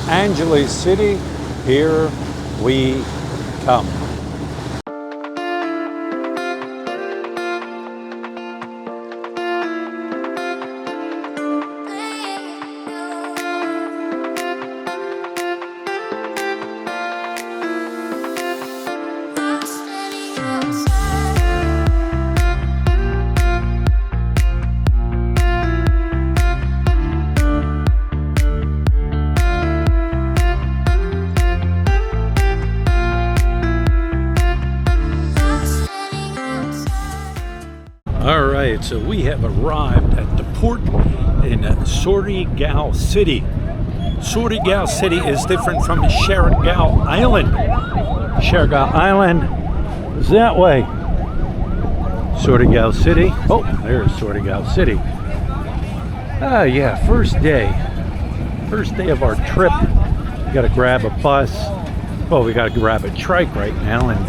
Angeles City. Here we come. Alright, so we have arrived at the port in Surigao City. Surigao City is different from Surigao Island. Surigao Island is that way. Surigao City. Oh, there's Surigao City. Yeah, first day. First day of our trip. We gotta grab a bus. Well, we gotta grab a trike right now and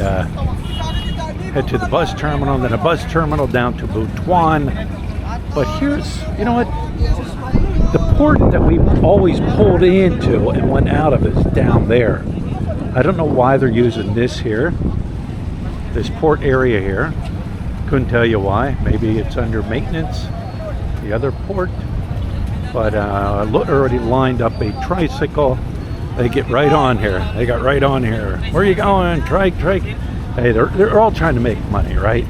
head to the bus terminal, then a bus terminal down to Butuan. But here's, you know what? The port that we always pulled into and went out of is down there. I don't know why they're using this here, this port area here. Couldn't tell you why. Maybe it's under maintenance, the other port. But already lined up a tricycle. They get right on here. They got right on here. Where are you going? Trike. Hey, they're all trying to make money, right?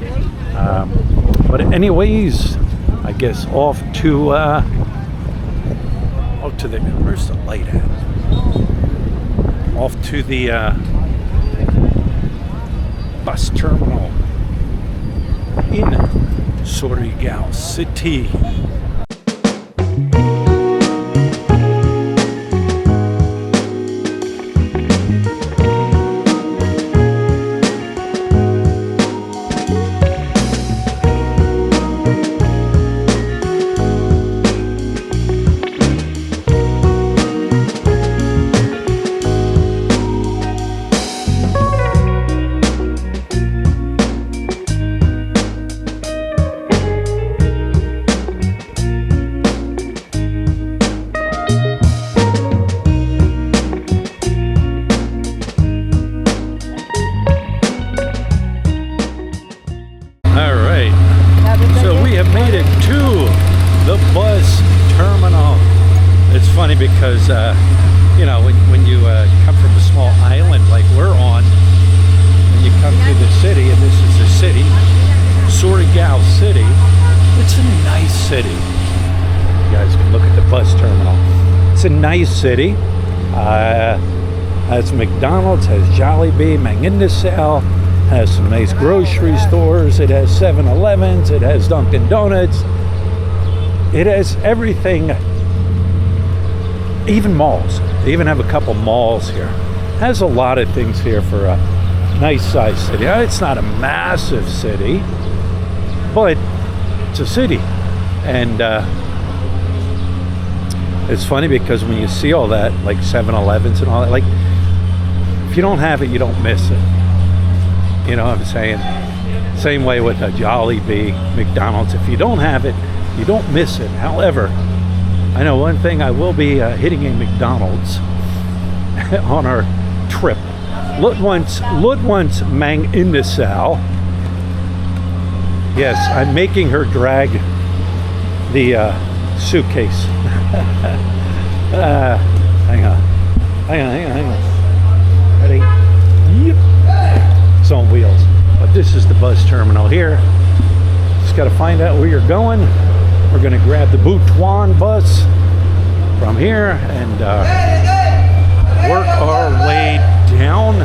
But anyways, I guess off to the, where's the light at? Off to the bus terminal in Surigao City. Because you know, when you come from a small island like we're on, and you come to the city, and this is the city, Surigao City, it's a nice city. You guys can look at the bus terminal. It's a nice city. Has McDonald's, has Jollibee, Manila, has some nice grocery stores. It has 7-Elevens, it has Dunkin' Donuts. It has everything. Even malls. They even have a couple malls here. Has a lot of things here for a nice sized city. It's not a massive city, but it's a city. And it's funny because when you see all that, like 7-Elevens and all that, like, if you don't have it, you don't miss it. You know what I'm saying? Same way with a Jollibee, McDonald's. If you don't have it, you don't miss it. However, I know one thing, I will be hitting a McDonald's on our trip. Lutwans Manginasal. Yes, I'm making her drag the suitcase. Hang on. Ready? Yep. It's on wheels. But this is the bus terminal here. Just got to find out where you're going. We're going to grab the Butuan bus from here and work our way down.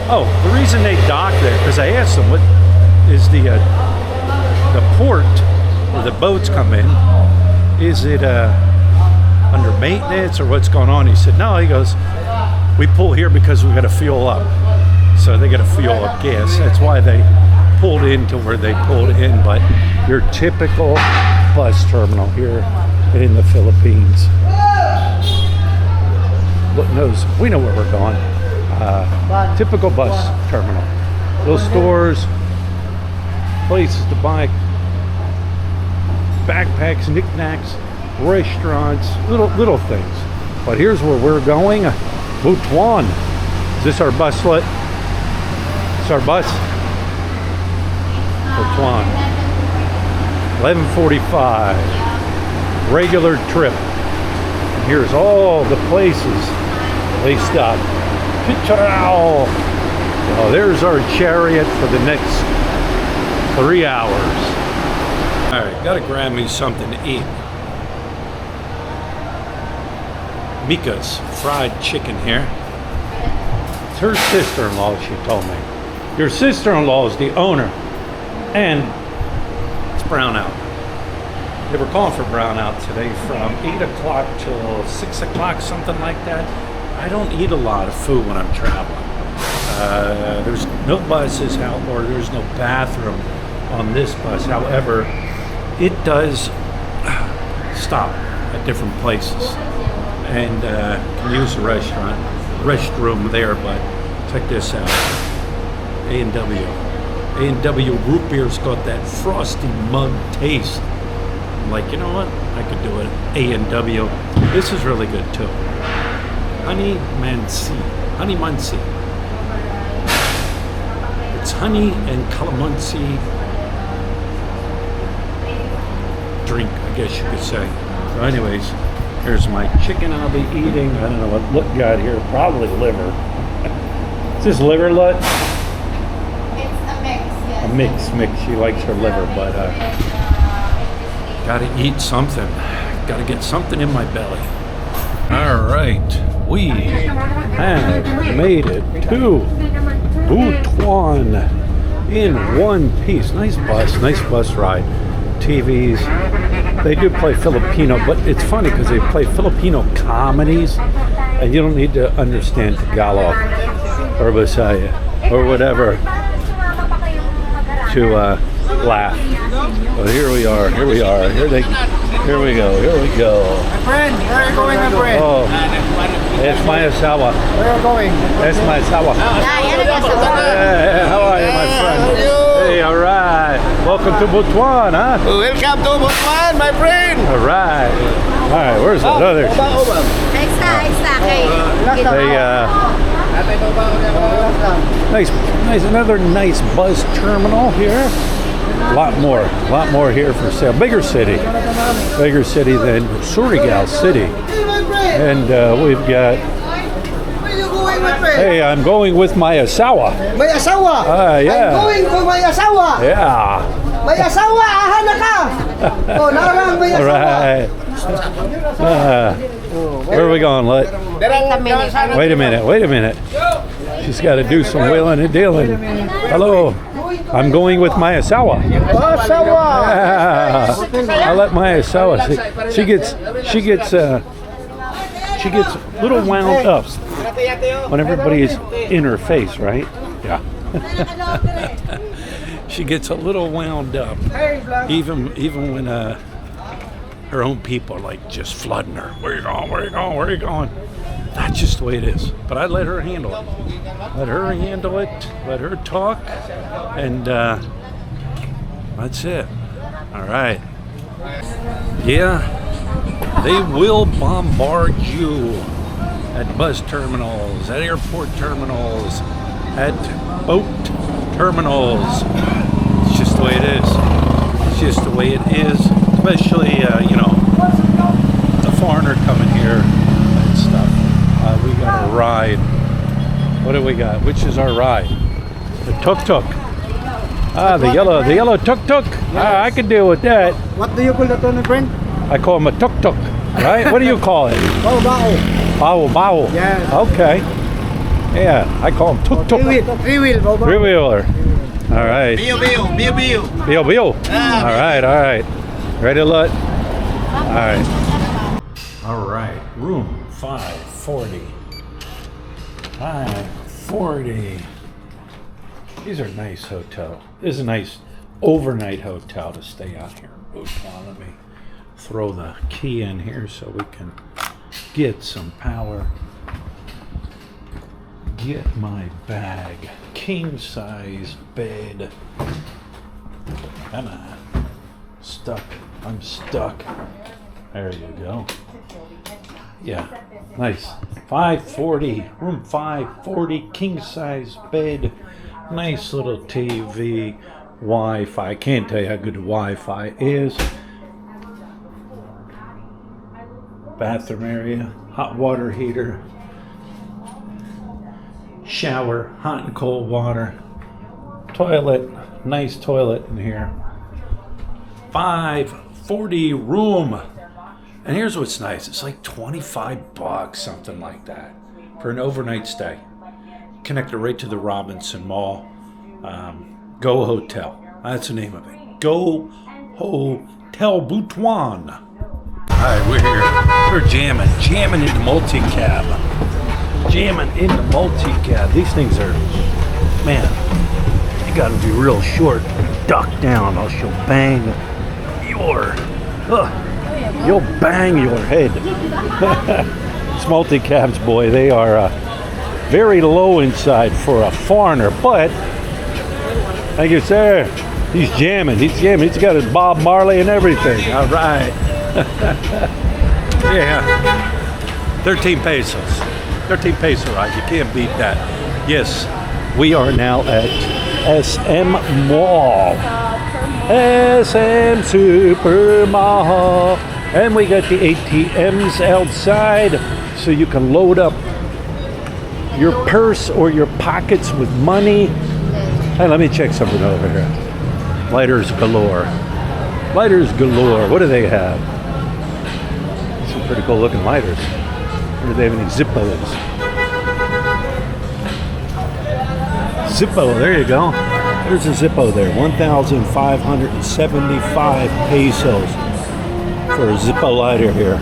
Oh, the reason they dock there, because I asked them what is the port where the boats come in. Is it under maintenance or what's going on? He said, no. He goes, we pull here because we got to fuel up. So they got to fuel up gas. That's why they pulled into where they pulled in. But your typical bus terminal here in the Philippines. We know where we're going. Typical bus terminal. Little stores, places to buy backpacks, knickknacks, restaurants, little things. But here's where we're going. Butuan. Is this our bus? Is our bus? Butuan. 11:45. Regular trip. And here's all the places they stop. Surigao. So there's our chariot for the next 3 hours. All right, gotta grab me something to eat. Mika's fried chicken here. It's her sister-in-law, she told me. Your sister-in-law is the owner. And it's brownout. They were calling for brownout today from 8 o'clock till 6 o'clock, something like that. I don't eat a lot of food when I'm traveling. There's no buses out, or there's no bathroom on this bus. However, it does stop at different places. And can use the restroom there, but check this out. A&W. A&W root beer's got that frosty mug taste. I'm like, you know what? I could do it. A&W. This is really good too. Honey Mansi. It's honey and calamansi drink, I guess you could say. So anyways, here's my chicken I'll be eating. I don't know what Lut got here. Probably liver. Is this liver, Lut? It's a mix, yes. A mix. She likes her liver, but gotta eat something. Gotta get something in my belly. All right, we have made it to Butuan in one piece. Nice bus ride. TVs. They do play Filipino, but it's funny because they play Filipino comedies, and you don't need to understand Tagalog or Bisaya or whatever to laugh. Well, here we are. Here we go. My friend, where are you going, my friend? Oh, it's my asawa. Where are you going? That's my asawa. Hey, how are you, my friend? How are you? Hey, all right. Welcome to Butuan, huh? Welcome to Butuan, my friend. All right. Where's that other? Another nice bus terminal here. A lot more here for sale. Bigger city than Surigao City. And we've got. Where are you going, my friend? Hey, I'm going with my asawa. My asawa? Yeah. I'm going to my asawa. Yeah. My asawa, ahan na ka. Oh, narang may All asawa. right. Where are we going, Lut? Wait a minute. She's got to do some wheeling and dealing. Hello. I'm going with my asawa. Asawa. Yeah. I'll let my asawa. She gets a little wound up when everybody's in her face, right? Yeah. She gets a little wound up, even when her own people are like just flooding her. Where you going? That's just the way it is. But I let her handle it. Let her talk, and that's it. All right. Yeah, they will bombard you at bus terminals, at airport terminals, at boat terminals. It's just the way it is. Especially, a foreigner coming here and stuff. We got a ride. What do we got? Which is our ride? The tuk-tuk. The yellow tuk-tuk. I can deal with that. What do you call that, my friend? I call him a tuk-tuk, right? What do you call it? Bao. Yes. Okay. Yeah, I call him tuk-tuk. Three-wheeler. All right. Bio. All right. Ready, Lut? All right. Room 540. 540. These are nice hotels. This is a nice overnight hotel to stay out here in Butuan. Let me throw the key in here so we can get some power. Get my bag. King size bed. Come on. I'm stuck. There you go. Yeah. Nice. 540, room 540, king size bed, nice little TV, Wi-Fi. I can't tell you how good the Wi-Fi is. Bathroom area, hot water heater, shower, hot and cold water, toilet, nice toilet in here. 540 room. And here's what's nice. It's like $25, something like that, for an overnight stay. Connected right to the Robinson Mall. Go Hotel. That's the name of it. Go Hotel Butuan. All right, we're here. We're jamming into multi-cab. Jamming into multi-cab. These things are, man, you gotta be real short. Duck down, or she'll bang you'll bang your head. It's multi-cabs, boy. They are very low inside for a foreigner, but thank you, sir. He's jamming. He's got his Bob Marley and everything. All right. Yeah. 13 pesos. 13 peso ride. You can't beat that. Yes, we are now at SM Mall. SM Super Mall. And we got the ATMs outside so you can load up your purse or your pockets with money. Hey, let me check something over here. Lighters galore. Lighters galore. What do they have? Some pretty cool looking lighters. Or do they have any Zippos? Zippo, there you go. There's a Zippo there. 1,575 pesos. For a Zippo lighter here.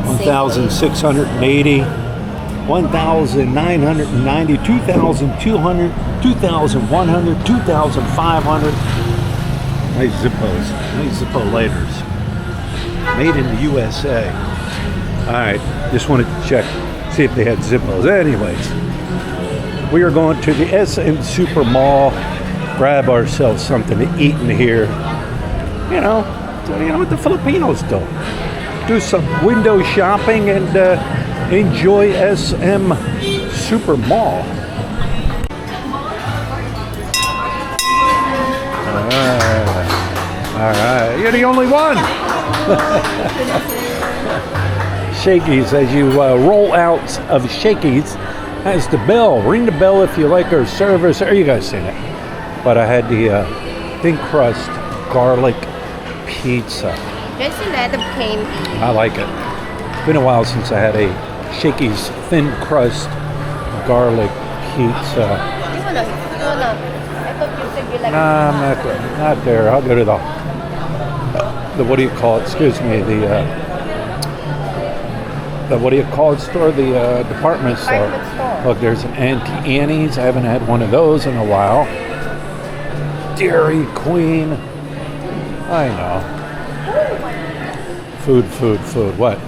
1,680, 1,990, 2,200, 2,100, 2,500. Nice Zippos. Nice Zippo lighters. Made in the USA. Alright, just wanted to check, see if they had Zippos. Anyways, we are going to the SM Super Mall, grab ourselves something to eat in here. You know what the Filipinos do. Do some window shopping and enjoy SM Super Mall. All right. You're the only one. Shakey's, as you roll out of Shakey's, has the bell. Ring the bell if you like our service. Or you guys seen it. But I had the thin crust garlic pizza. Just a lot of candy. I like it. It's been a while since I had a Shakey's thin crust garlic pizza. I thought you said you like Nah, I'm not there. I'll go to the what do you call it? Excuse me, the what do you call it store? The department store. Look, there's an Auntie Annie's. I haven't had one of those in a while. Dairy Queen. I know. Food. What?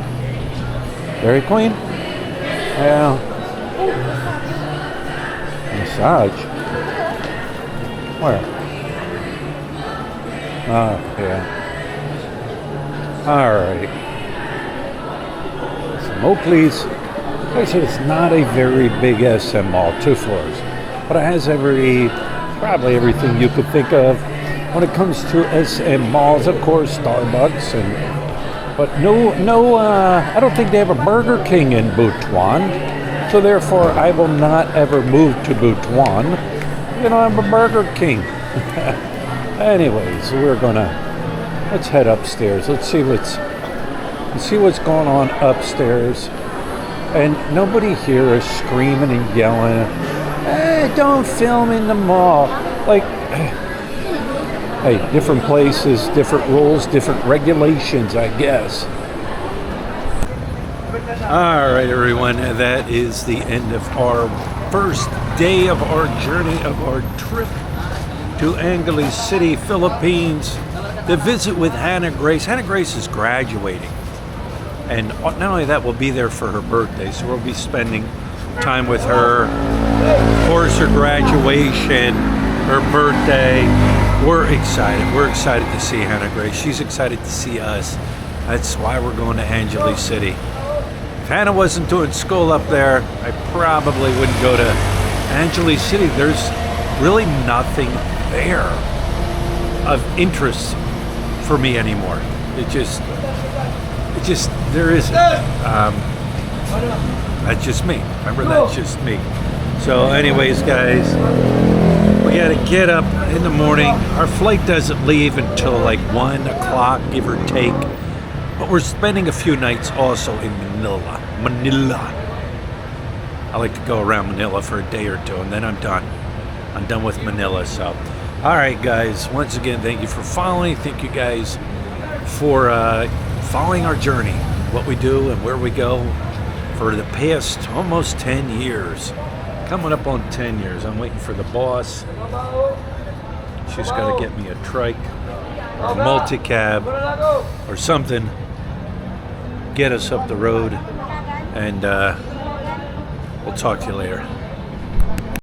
Dairy Queen? Yeah. Massage. Where? Oh, yeah. Alright. Oakley's. Like I said, it's not a very big SM mall, 2 floors. But it has probably everything you could think of when it comes to SM malls. Of course, Starbucks, but no, I don't think they have a Burger King in Butuan. So therefore, I will not ever move to Butuan. You know, I'm a Burger King. Anyways, let's head upstairs. Let's see what's going on upstairs. And nobody here is screaming and yelling, "Hey, don't film in the mall." Like, hey, different places, different rules, different regulations, I guess. All right, everyone, that is the end of our first day of our journey, of our trip to Angeles City, Philippines, to visit with Hannah Grace. Hannah Grace is graduating. And not only that, we'll be there for her birthday, so we'll be spending time with her. Of course, her graduation, her birthday. We're excited. We're excited to see Hannah Grace. She's excited to see us. That's why we're going to Angeles City. Hannah wasn't doing school up there, I probably wouldn't go to Angeles City. There's really nothing there of interest for me anymore. There isn't. That's just me. Remember, that's just me. So anyways, guys, we gotta get up in the morning. Our flight doesn't leave until like 1 o'clock, give or take. But we're spending a few nights also in Manila. I like to go around Manila for a day or two, and then I'm done. I'm done with Manila. So, all right, guys. Once again, thank you for following. Thank you guys for following our journey, what we do and where we go for the past almost 10 years. Coming up on 10 years. I'm waiting for the boss. She's got to get me a trike or a multi-cab or something. Get us up the road, and we'll talk to you later.